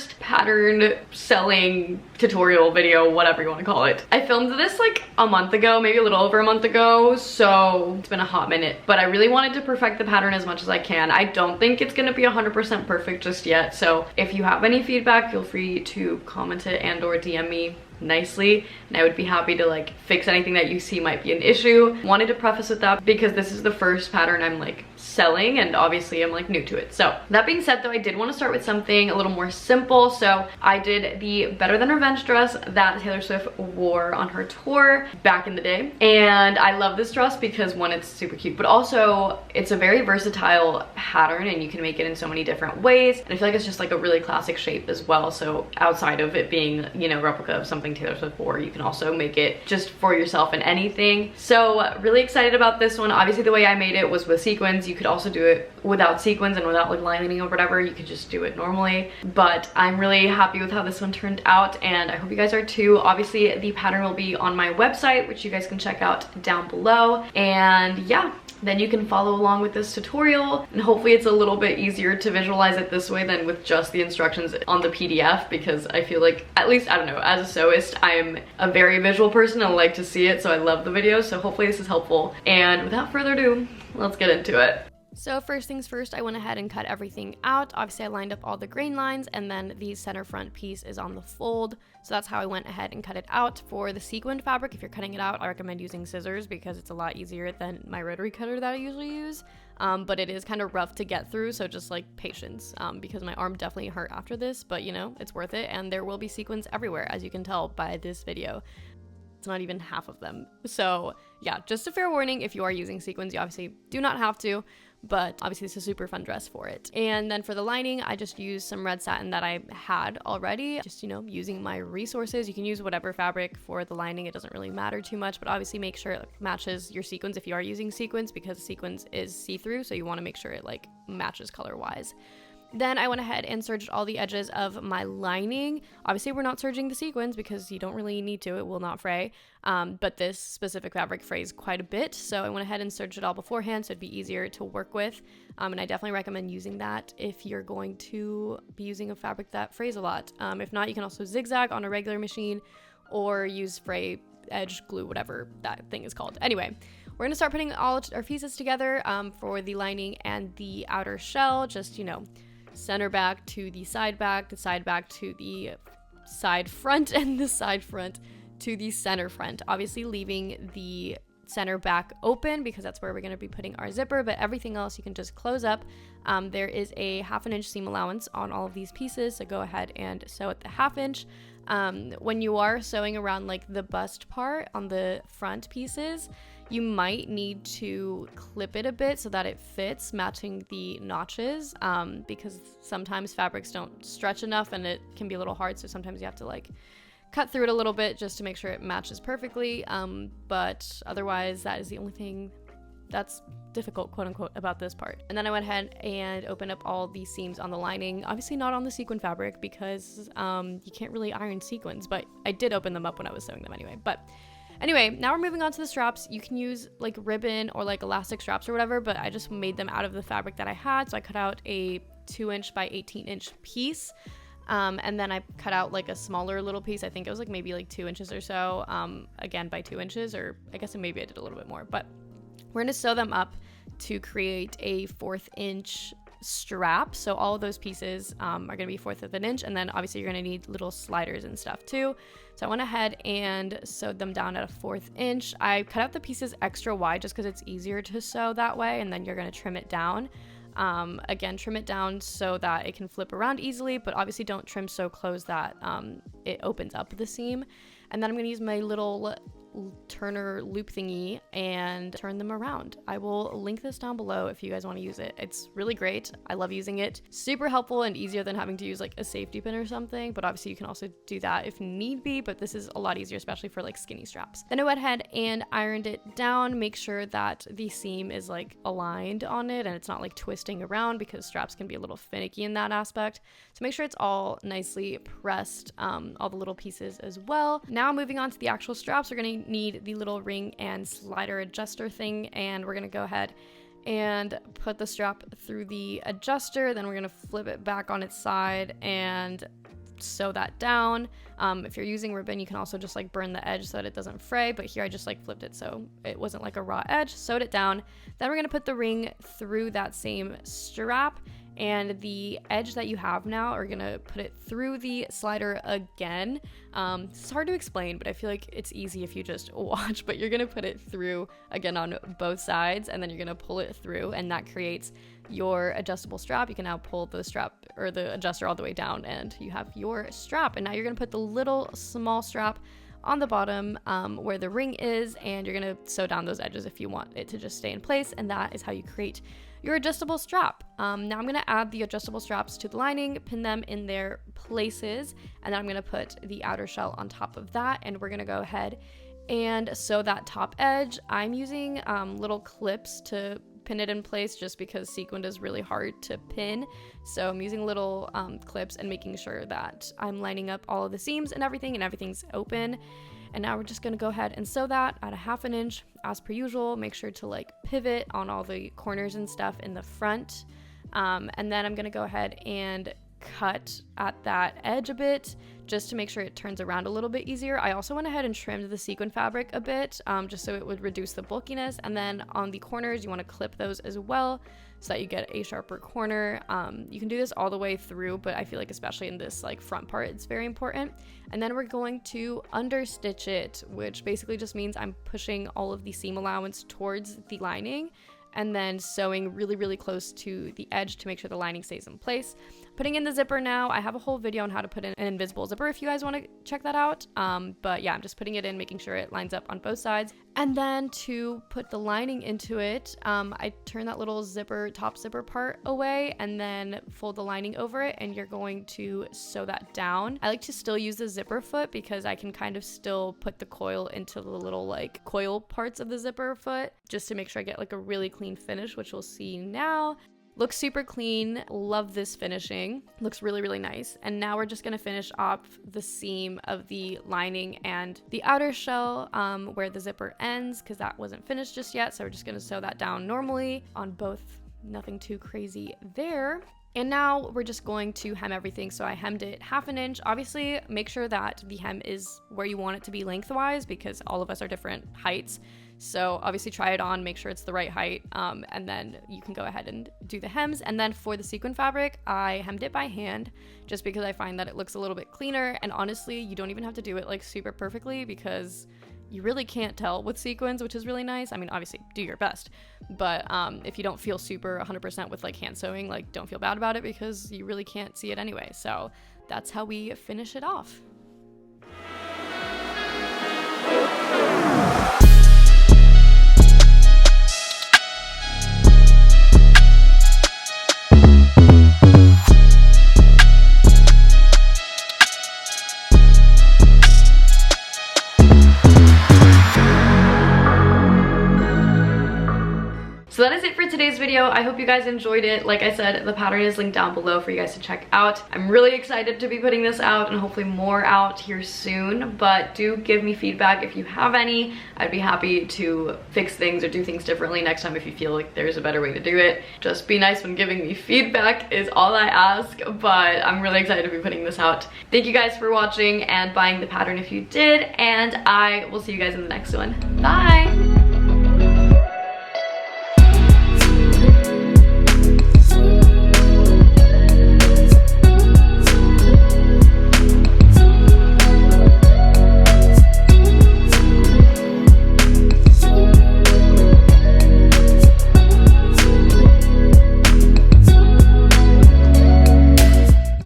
first pattern selling tutorial video, whatever you want to call it. I filmed this like a month ago, maybe a little over a month ago, so it's been a hot minute, but I really wanted to perfect the pattern as much as I can. I don't think it's gonna be 100% perfect just yet, so if you have any feedback, feel free to comment it and or DM me nicely, and I would be happy to like fix anything that you see might be an issue. Wanted to preface with that because this is the first pattern I'm like selling, and obviously I'm like new to it. So that being said though, I did want to start with something a little more simple. So I did the Better Than Revenge dress that Taylor Swift wore on her tour back in the day, and I love this dress because one, it's super cute, but also it's a very versatile pattern and you can make it in so many different ways, and I feel like it's just like a really classic shape as well. So outside of it being, you know, replica of something Taylor Swift wore, you can also make it just for yourself in anything. So really excited about this one. Obviously the way I made it was with sequins. You could also do it without sequins and without like lining or whatever. You could just do it normally, but I'm really happy with how this one turned out, and I hope you guys are too. Obviously the pattern will be on my website, which you guys can check out down below, and yeah, then you can follow along with this tutorial, and hopefully it's a little bit easier to visualize it this way than with just the instructions on the PDF, because I feel like, at least, I don't know, as a sewist, I'm a very visual person and I like to see it, so I love the videos, so hopefully this is helpful. And without further ado, let's get into it. So first things first, I went ahead and cut everything out. Obviously I lined up all the grain lines, and then the center front piece is on the fold. So that's how I went ahead and cut it out. For the sequined fabric, if you're cutting it out, I recommend using scissors because it's a lot easier than my rotary cutter that I usually use. But it is kind of rough to get through, so just like patience, because my arm definitely hurt after this, but you know, it's worth it. And there will be sequins everywhere, as you can tell by this video. It's not even half of them. So yeah, just a fair warning, if you are using sequins, you obviously do not have to, but obviously it's a super fun dress for it. And then for the lining, I just used some red satin that I had already, just, you know, using my resources. You can use whatever fabric for the lining, it doesn't really matter too much, but obviously make sure it matches your sequins if you are using sequins, because sequins is see-through, so you want to make sure it like matches color wise. Then I went ahead and serged all the edges of my lining. Obviously we're not serging the sequins because you don't really need to, it will not fray. But this specific fabric frays quite a bit, so I went ahead and serged it all beforehand so it'd be easier to work with. And I definitely recommend using that if you're going to be using a fabric that frays a lot. If not, you can also zigzag on a regular machine or use fray edge glue, whatever that thing is called. Anyway, we're gonna start putting all our pieces together for the lining and the outer shell. Just, you know, center back to the side back to the side front, and the side front to the center front. Obviously leaving the center back open because that's where we're going to be putting our zipper, but everything else you can just close up. There is a 1/2 inch seam allowance on all of these pieces, so go ahead and sew at the 1/2 inch. When you are sewing around like the bust part on the front pieces, you might need to clip it a bit so that it fits, matching the notches, because sometimes fabrics don't stretch enough and it can be a little hard, so sometimes you have to like cut through it a little bit just to make sure it matches perfectly, but otherwise that is the only thing that's difficult, quote unquote, about this part. And then I went ahead and opened up all the seams on the lining, obviously not on the sequin fabric because you can't really iron sequins, but I did open them up when I was sewing them anyway. But anyway, now we're moving on to the straps. You can use like ribbon or like elastic straps or whatever, but I just made them out of the fabric that I had. So I cut out a 2-inch by 18-inch piece. And then I cut out like a smaller little piece. I think it was like maybe like 2 inches or so, again by 2 inches, or I guess maybe I did a little bit more, but we're going to sew them up to create a 1/4 inch strap. So all of those pieces are going to be 1/4 of an inch, and then obviously you're going to need little sliders and stuff too. So I went ahead and sewed them down at a 1/4 inch. I cut out the pieces extra wide just because it's easier to sew that way, and then you're going to trim it down. Again, trim it down so that it can flip around easily, but obviously don't trim so close that it opens up the seam. And then I'm going to use my little turner loop thingy and turn them around. I will link this down below if you guys want to use it. It's really great. I love using it. Super helpful and easier than having to use like a safety pin or something, but obviously you can also do that if need be, but this is a lot easier, especially for like skinny straps. Then I went ahead and ironed it down. Make sure that the seam is like aligned on it and it's not like twisting around, because straps can be a little finicky in that aspect. So make sure it's all nicely pressed, all the little pieces as well. Now moving on to the actual straps, we're going to need the little ring and slider adjuster thing, and we're going to go ahead and put the strap through the adjuster. Then we're gonna flip it back on its side and sew that down. If you're using ribbon, you can also just like burn the edge so that it doesn't fray, but here I just like flipped it so it wasn't like a raw edge. Sewed it down. Then we're gonna put the ring through that same strap, and the edge that you have now are gonna put it through the slider again. It's hard to explain, but I feel like it's easy if you just watch. But you're gonna put it through again on both sides, and then you're gonna pull it through, and that creates your adjustable strap. You can now pull the strap or the adjuster all the way down, and you have your strap. And now you're gonna put the little small strap on the bottom where the ring is, and you're gonna sew down those edges if you want it to just stay in place. And that is how you create your adjustable strap. Now I'm gonna add the adjustable straps to the lining, pin them in their places, and then I'm gonna put the outer shell on top of that, and we're gonna go ahead and sew that top edge. I'm using little clips to pin it in place just because sequin is really hard to pin. So I'm using little clips and making sure that I'm lining up all of the seams and everything's open. And now we're just gonna go ahead and sew that at a 1/2 inch as per usual. Make sure to like pivot on all the corners and stuff in the front. And then I'm gonna go ahead and cut at that edge a bit just to make sure it turns around a little bit easier. I also went ahead and trimmed the sequin fabric a bit just so it would reduce the bulkiness. And then on the corners, you want to clip those as well so that you get a sharper corner. You can do this all the way through, but I feel like especially in this like front part, it's very important. And then we're going to understitch it, which basically just means I'm pushing all of the seam allowance towards the lining and then sewing really, really close to the edge to make sure the lining stays in place. Putting in the zipper now. I have a whole video on how to put in an invisible zipper if you guys want to check that out. But yeah, I'm just putting it in, making sure it lines up on both sides. And then to put the lining into it, I turn that little zipper, top zipper part away and then fold the lining over it, and you're going to sew that down. I like to still use the zipper foot because I can kind of still put the coil into the little like coil parts of the zipper foot just to make sure I get like a really clean finish, which we'll see now. Looks super clean. Love this finishing. Looks really, really nice. And now we're just gonna finish off the seam of the lining and the outer shell where the zipper ends, because that wasn't finished just yet. So we're just gonna sew that down normally on both. Nothing too crazy there. And now we're just going to hem everything. So I hemmed it 1/2 inch. Obviously, make sure that the hem is where you want it to be lengthwise because all of us are different heights. So obviously try it on, make sure it's the right height, and then you can go ahead and do the hems. And then for the sequin fabric, I hemmed it by hand just because I find that it looks a little bit cleaner. And honestly, you don't even have to do it like super perfectly because you really can't tell with sequins, which is really nice. I mean, obviously do your best, but if you don't feel super 100% with like hand sewing, like don't feel bad about it because you really can't see it anyway. So that's how we finish it off. So that is it for today's video. I hope you guys enjoyed it. Like I said, the pattern is linked down below for you guys to check out. I'm really excited to be putting this out and hopefully more out here soon, but do give me feedback if you have any. I'd be happy to fix things or do things differently next time if you feel like there's a better way to do it. Just be nice when giving me feedback is all I ask, but I'm really excited to be putting this out. Thank you guys for watching and buying the pattern if you did, and I will see you guys in the next one. Bye!